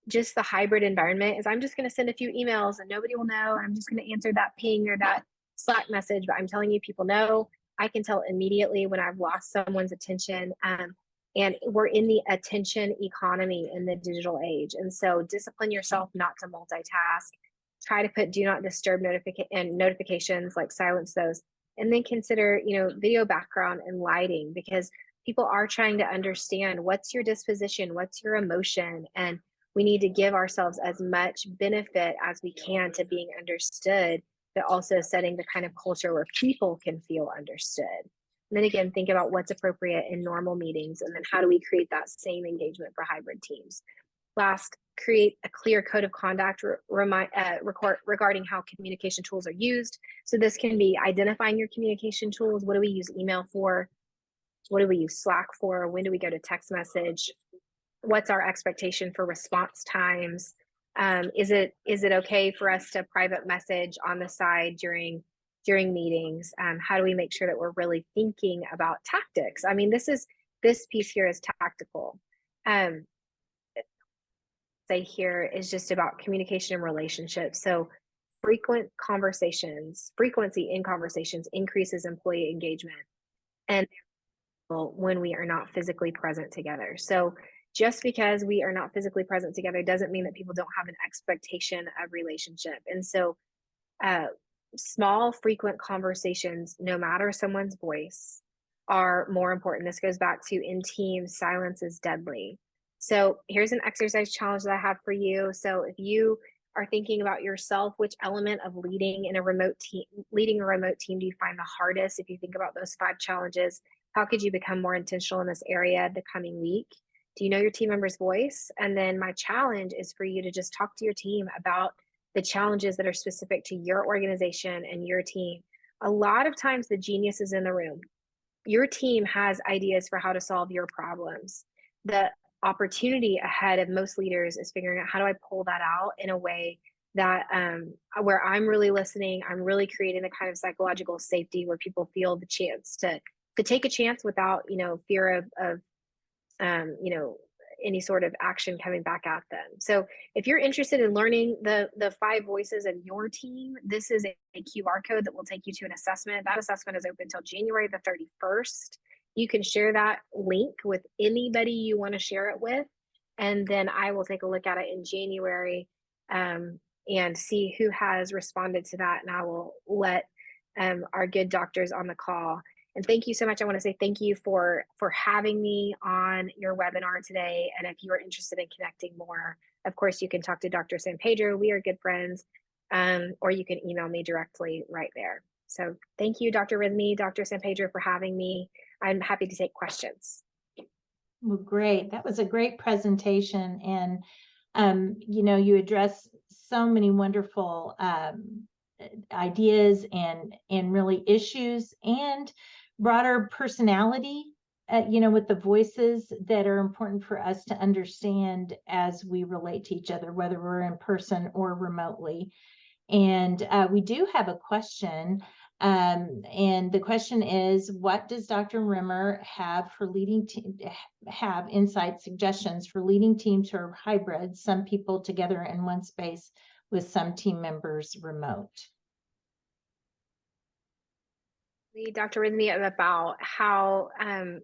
Speaker 2: just the hybrid environment is I'm just going to send a few emails and nobody will know. I'm just going to answer that ping or that Slack message. But I'm telling you, people know. I can tell immediately when I've lost someone's attention. And we're in the attention economy in the digital age. And so discipline yourself not to multitask. Try to put do not disturb notifications, like silence those. And then consider, video background and lighting, because people are trying to understand what's your disposition, what's your emotion, and we need to give ourselves as much benefit as we can to being understood, but also setting the kind of culture where people can feel understood. And then again, think about what's appropriate in normal meetings, and then how do we create that same engagement for hybrid teams. Last, create a clear code of conduct regarding how communication tools are used. So this can be identifying your communication tools. What do we use email for? What do we use Slack for? When do we go to text message? What's our expectation for response times? Is it okay for us to private message on the side during meetings? How do we make sure that we're really thinking about tactics? I mean, this piece here is tactical. Say here is just about communication and relationships. So frequency in conversations increases employee engagement, and when we are not physically present together. So just because we are not physically present together doesn't mean that people don't have an expectation of relationship. And so small, frequent conversations, no matter someone's voice, are more important. This goes back to in teams, silence is deadly. So here's an exercise challenge that I have for you. So if you are thinking about yourself, which element of leading a remote team do you find the hardest? If you think about those 5 challenges, how could you become more intentional in this area the coming week? Do you know your team member's voice? And then my challenge is for you to just talk to your team about the challenges that are specific to your organization and your team. A lot of times the genius is in the room. Your team has ideas for how to solve your problems. The opportunity ahead of most leaders is figuring out, how do I pull that out in a way that where I'm really listening, I'm really creating the kind of psychological safety where people feel the chance to take a chance without, fear of any sort of action coming back at them. So if you're interested in learning the 5 voices of your team, this is a QR code that will take you to an assessment. That assessment is open until January the 31st. You can share that link with anybody you want to share it with. And then I will take a look at it in January and see who has responded to that. And I will let our good doctors on the call. And thank you so much. I want to say thank you for having me on your webinar today. And if you are interested in connecting more, of course, you can talk to Dr. San Pedro. We are good friends. Or you can email me directly right there. So thank you, Dr. Rhythmy, Dr. San Pedro, for having me. I'm happy to take questions.
Speaker 1: Well, great. That was a great presentation. And, you address so many wonderful ideas and really issues, and broader personality, with the voices that are important for us to understand as we relate to each other, whether we're in person or remotely. And we do have a question. And the question is, what does Dr. Rimmer have for have insight suggestions for leading teams who are hybrid, some people together in one space with some team members remote?
Speaker 2: Dr. Rhythmy, about how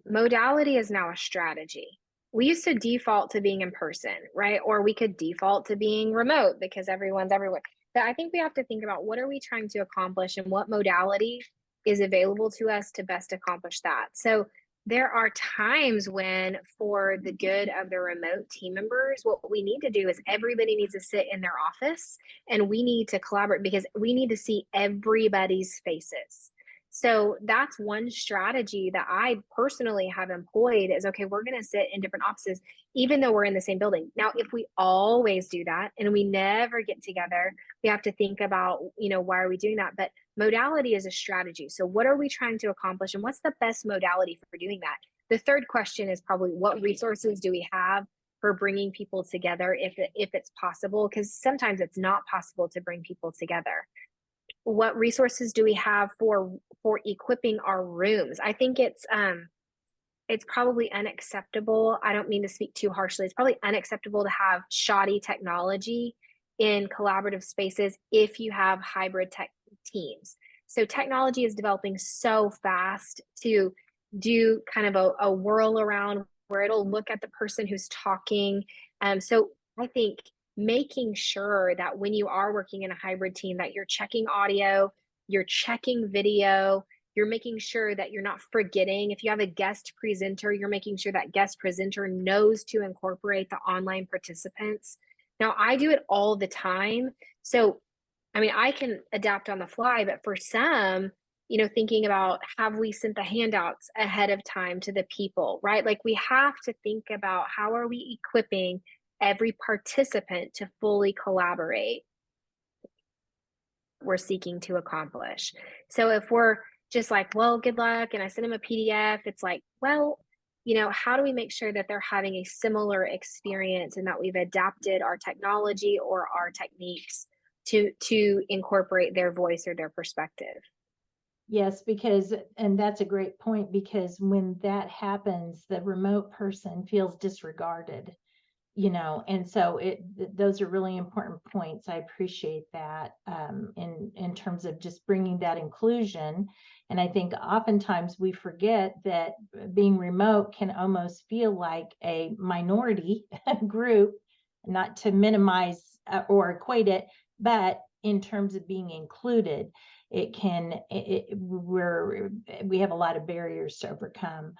Speaker 2: modality is now a strategy. We used to default to being in person, right? Or we could default to being remote because everyone's everywhere. But I think we have to think about, what are we trying to accomplish and what modality is available to us to best accomplish that. So there are times when, for the good of the remote team members, what we need to do is everybody needs to sit in their office and we need to collaborate because we need to see everybody's faces. So that's one strategy that I personally have employed is, okay, we're going to sit in different offices, even though we're in the same building. Now, if we always do that and we never get together, we have to think about, why are we doing that? But modality is a strategy. So what are we trying to accomplish and what's the best modality for doing that? The third question is probably what resources do we have for bringing people together if it's possible, because sometimes it's not possible to bring people together. What resources do we have for equipping our rooms? I think it's probably unacceptable. I don't mean to speak too harshly. It's probably unacceptable to have shoddy technology in collaborative spaces if you have hybrid tech teams. So technology is developing so fast to do kind of a whirl around where it'll look at the person who's talking. So I think making sure that when you are working in a hybrid team that you're checking audio, you're checking video, you're making sure that you're not forgetting. If you have a guest presenter, you're making sure that guest presenter knows to incorporate the online participants. Now, I do it all the time. So, I mean, I can adapt on the fly, but for some, thinking about have we sent the handouts ahead of time to the people, right? Like we have to think about how are we equipping every participant to fully collaborate we're seeking to accomplish. So if we're just like, well, good luck, and I send them a PDF, it's like, well, how do we make sure that they're having a similar experience and that we've adapted our technology or our techniques to incorporate their voice or their perspective?
Speaker 1: Yes, and that's a great point, because when that happens, the remote person feels disregarded, and so those are really important points. I appreciate that, in terms of just bringing that inclusion. And I think oftentimes we forget that being remote can almost feel like a minority group, not to minimize or equate it, but in terms of being included, we have a lot of barriers to overcome.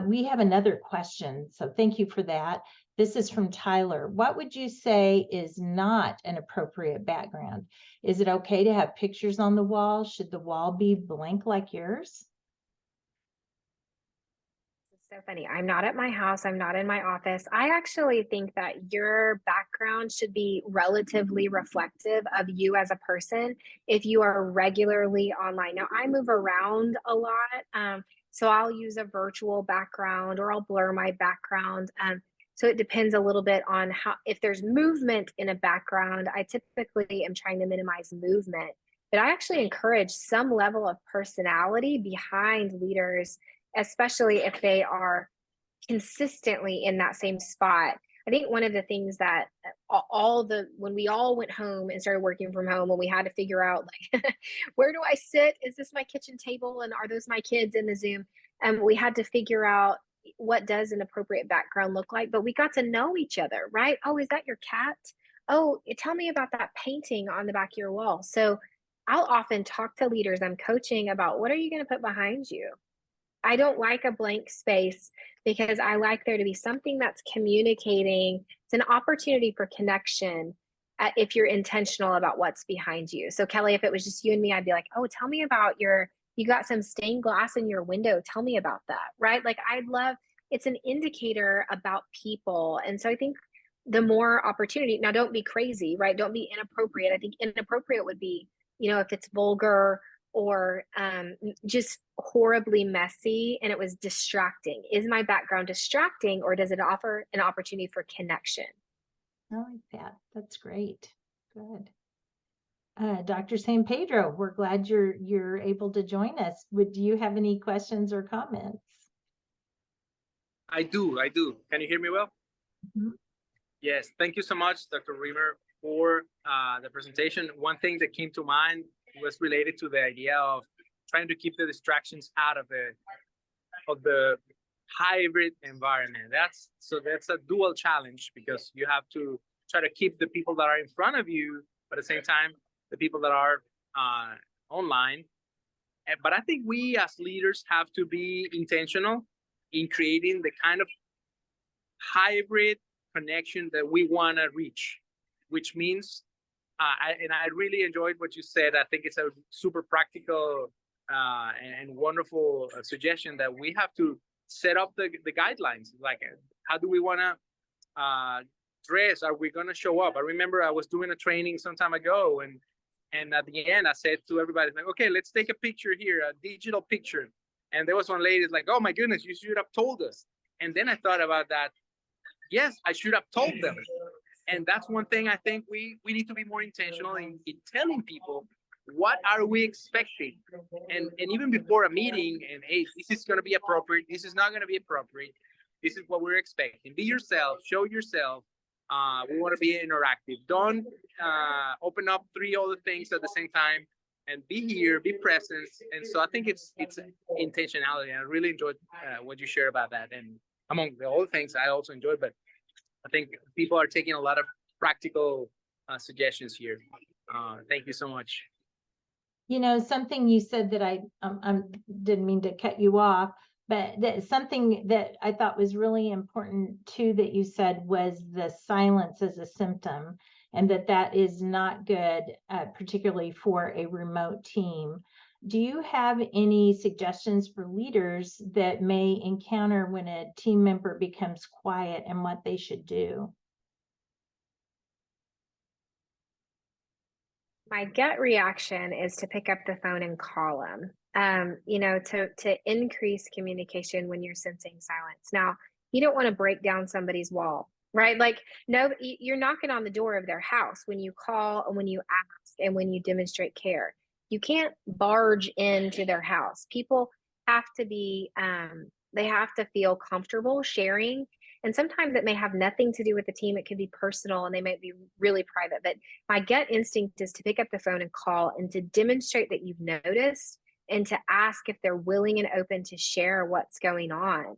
Speaker 1: We have another question, so thank you for that. This is from Tyler. What would you say is not an appropriate background? Is it okay to have pictures on the wall? Should the wall be blank like yours?
Speaker 2: It's so funny. I'm not at my house. I'm not in my office. I actually think that your background should be relatively reflective of you as a person if you are regularly online. Now, I move around a lot. So I'll use a virtual background or I'll blur my background. So it depends a little bit on if there's movement in a background, I typically am trying to minimize movement. But I actually encourage some level of personality behind leaders, especially if they are consistently in that same spot. I think one of the things that when we all went home and started working from home, when we had to figure out like, where do I sit? Is this my kitchen table? And are those my kids in the Zoom? And we had to figure out what does an appropriate background look like, but we got to know each other, right? Oh, is that your cat? Oh, tell me about that painting on the back of your wall. So I'll often talk to leaders I'm coaching about what are you going to put behind you? I don't like a blank space because I like there to be something that's communicating. It's an opportunity for connection if you're intentional about what's behind you. So, Kelly, if it was just you and me, I'd be like, oh, tell me about you got some stained glass in your window. Tell me about that, right? Like, it's an indicator about people. And so I think the more opportunity, now don't be crazy, right? Don't be inappropriate. I think inappropriate would be, if it's vulgar or just horribly messy and it was distracting. Is my background distracting or does it offer an opportunity for connection?
Speaker 1: I like that. That's great. Good. Dr. San Pedro, we're glad you're able to join us. Do you have any questions or comments?
Speaker 3: I do. Can you hear me well?
Speaker 1: Mm-hmm.
Speaker 3: Yes. Thank you so much, Dr. Reamer, for the presentation. One thing that came to mind was related to the idea of trying to keep the distractions out of the hybrid environment. That's a dual challenge because you have to try to keep the people that are in front of you, but at the same time, the people that are online. But I think we as leaders have to be intentional in creating the kind of hybrid connection that we want to reach, which means, I really enjoyed what you said. I think it's a super practical and wonderful suggestion that we have to set up the guidelines. Like, how do we want to dress? Are we going to show up? I remember I was doing a training some time ago, and at the end I said to everybody, like, okay, let's take a picture here, a digital picture. And there was one lady like, oh my goodness, you should have told us. And then I thought about that. Yes, I should have told them. And that's one thing I think we need to be more intentional in telling people, what are we expecting? And even before a meeting, and hey, this is going to be appropriate, this is not going to be appropriate, this is what we're expecting. Be yourself, show yourself. We want to be interactive. Don't open up 3 other things at the same time, and be here, be present. And so I think it's intentionality. I really enjoyed what you shared about that. And among the other things I also enjoyed, but I think people are taking a lot of practical suggestions here. Thank you so much.
Speaker 1: You know, something you said that I didn't mean to cut you off, but something that I thought was really important too that you said was the silence as a symptom, and that is not good, particularly for a remote team. Do you have any suggestions for leaders that may encounter when a team member becomes quiet and what they should do?
Speaker 2: My gut reaction is to pick up the phone and call them. To increase communication when you're sensing silence. Now, you don't want to break down somebody's wall, right? Like, no, you're knocking on the door of their house when you call and when you ask and when you demonstrate care. You can't barge into their house. People have to be, they have to feel comfortable sharing. And sometimes it may have nothing to do with the team. It could be personal and they might be really private. But my gut instinct is to pick up the phone and call and to demonstrate that you've noticed and to ask if they're willing and open to share what's going on.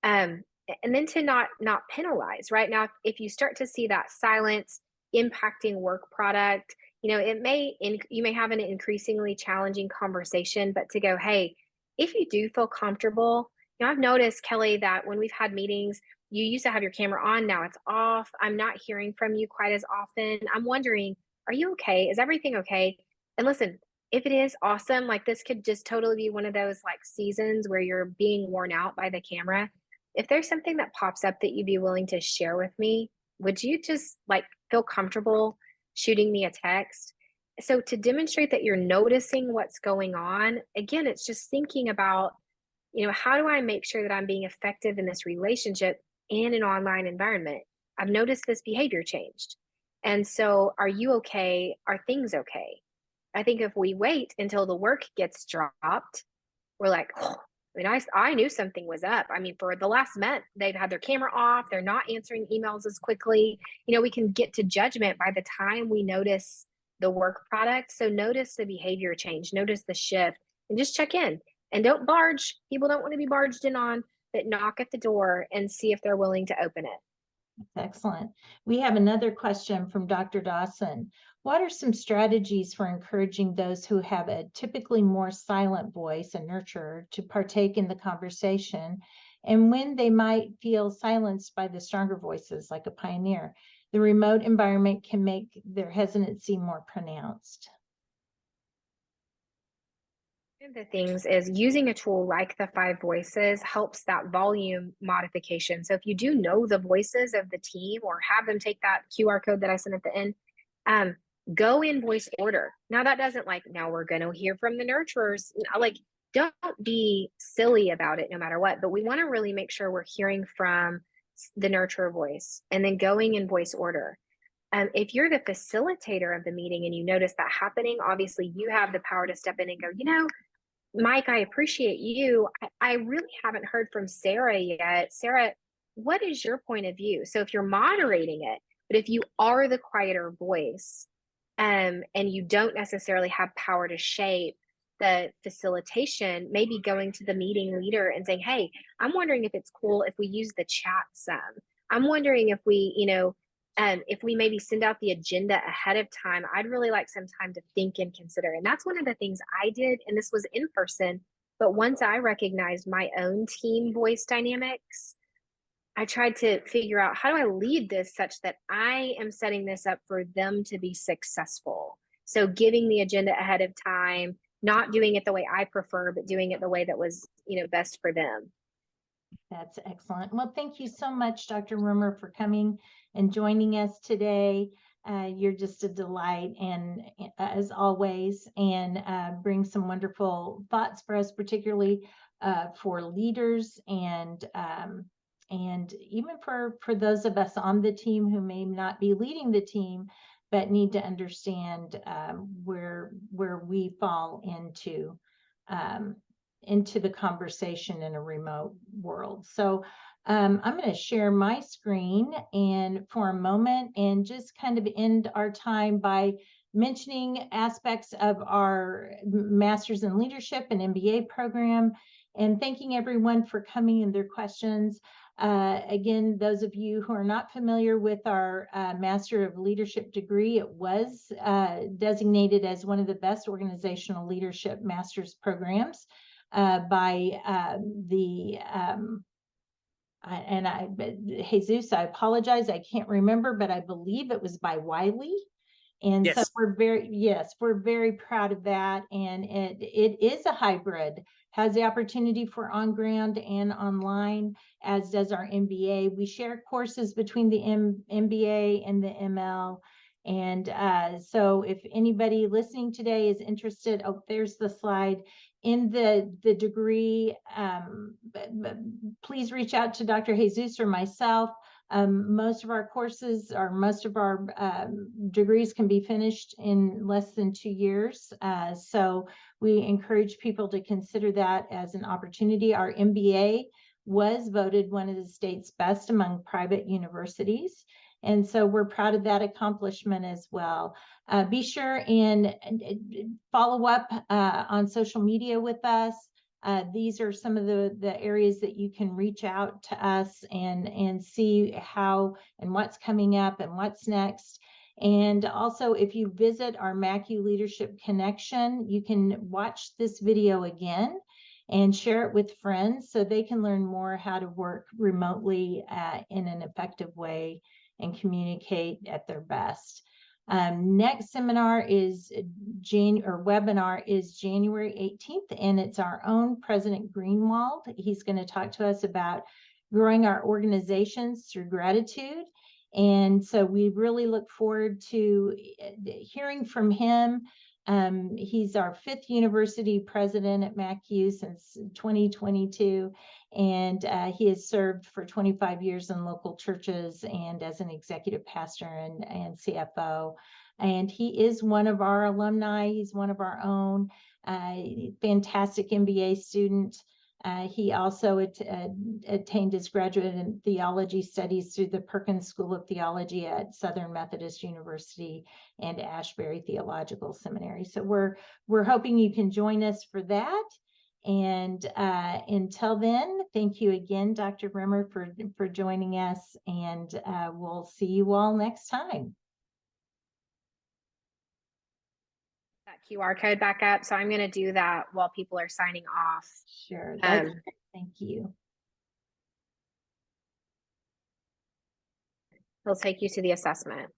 Speaker 2: And then to not penalize. Right now, if you start to see that silence impacting work product, you may have an increasingly challenging conversation, but to go, hey, if you do feel comfortable, I've noticed, Kelly, that when we've had meetings, you used to have your camera on, now it's off. I'm not hearing from you quite as often. I'm wondering, are you okay? Is everything okay? And listen, if it is, awesome. Like, this could just totally be one of those like seasons where you're being worn out by the camera. If there's something that pops up that you'd be willing to share with me, would you just like feel comfortable shooting me a text? So to demonstrate that you're noticing what's going on, again, it's just thinking about, how do I make sure that I'm being effective in this relationship in an online environment? I've noticed this behavior changed. And so are you okay? Are things okay? I think if we wait until the work gets dropped, we're like, oh, I knew something was up. I mean, for the last month, they've had their camera off. They're not answering emails as quickly. We can get to judgment by the time we notice the work product. So notice the behavior change, notice the shift, and just check in. And don't barge. People don't want to be barged in on, but knock at the door and see if they're willing to open it.
Speaker 1: Excellent. We have another question from Dr. Dawson. What are some strategies for encouraging those who have a typically more silent voice, a nurturer, to partake in the conversation, and when they might feel silenced by the stronger voices, like a pioneer? The remote environment can make their hesitancy more pronounced.
Speaker 2: One of the things is using a tool like the 5 voices helps that volume modification. So if you do know the voices of the team or have them take that QR code that I sent at the end, go in voice order. Now that doesn't now we're going to hear from the nurturers. Don't be silly about it no matter what, but we want to really make sure we're hearing from the nurturer voice and then going in voice order. If you're the facilitator of the meeting and you notice that happening, obviously you have the power to step in and go, Mike, I appreciate you. I really haven't heard from Sarah yet. Sarah, what is your point of view? So if you're moderating it, but if you are the quieter voice, and you don't necessarily have power to shape the facilitation, maybe going to the meeting leader and saying, hey, I'm wondering if it's cool if we use the chat some. I'm wondering if we, if we maybe send out the agenda ahead of time. I'd really like some time to think and consider. And that's one of the things I did, and this was in person, But once I recognized my own team voice dynamics, I tried to figure out, how do I lead this such that I am setting this up for them to be successful? So giving the agenda ahead of time, not doing it the way I prefer, but doing it the way that was, best for them.
Speaker 1: That's excellent. Well, thank you so much, Dr. Rummer, for coming and joining us today. You're just a delight, and as always, and bring some wonderful thoughts for us, particularly for leaders and even for those of us on the team who may not be leading the team, but need to understand where we fall into the conversation in a remote world. So I'm going to share my screen and for a moment and just kind of end our time by mentioning aspects of our Masters in Leadership and MBA program, and thanking everyone for coming and their questions. Again, those of you who are not familiar with our Master of Leadership degree, it was designated as one of the best organizational leadership master's programs by Jesus, I apologize, I can't remember, but I believe it was by Wiley. And so
Speaker 3: Yes.
Speaker 1: we're very proud of that. And it is a hybrid, has the opportunity for on ground and online, as does our MBA. We share courses between the MBA and the ML. And so if anybody listening today is interested, oh, there's the slide in the degree, please reach out to Dr. Jesus or myself. Most of our courses or most of our degrees can be finished in less than 2 years. So we encourage people to consider that as an opportunity. Our MBA was voted one of the state's best among private universities. And so we're proud of that accomplishment as well. Be sure and follow up on social media with us. These are some of the areas that you can reach out to us and see how and what's coming up and what's next. And also, if you visit our MACU Leadership Connection, you can watch this video again and share it with friends so they can learn more how to work remotely in an effective way and communicate at their best. Next seminar is webinar is January 18th, and it's our own President Greenwald. He's going to talk to us about growing our organizations through gratitude. And so we really look forward to hearing from him. He's our 5th university president at MACU since 2022, and he has served for 25 years in local churches and as an executive pastor and CFO. And he is one of our alumni. He's one of our own, fantastic MBA student. He also attained his graduate in theology studies through the Perkins School of Theology at Southern Methodist University and Ashbury Theological Seminary. So we're hoping you can join us for that. And until then, thank you again, Dr. Rimmer, for joining us, and we'll see you all next time.
Speaker 2: That QR code back up. So I'm going to do that while people are signing off.
Speaker 1: Sure. Thank you.
Speaker 2: He'll take you to the assessment.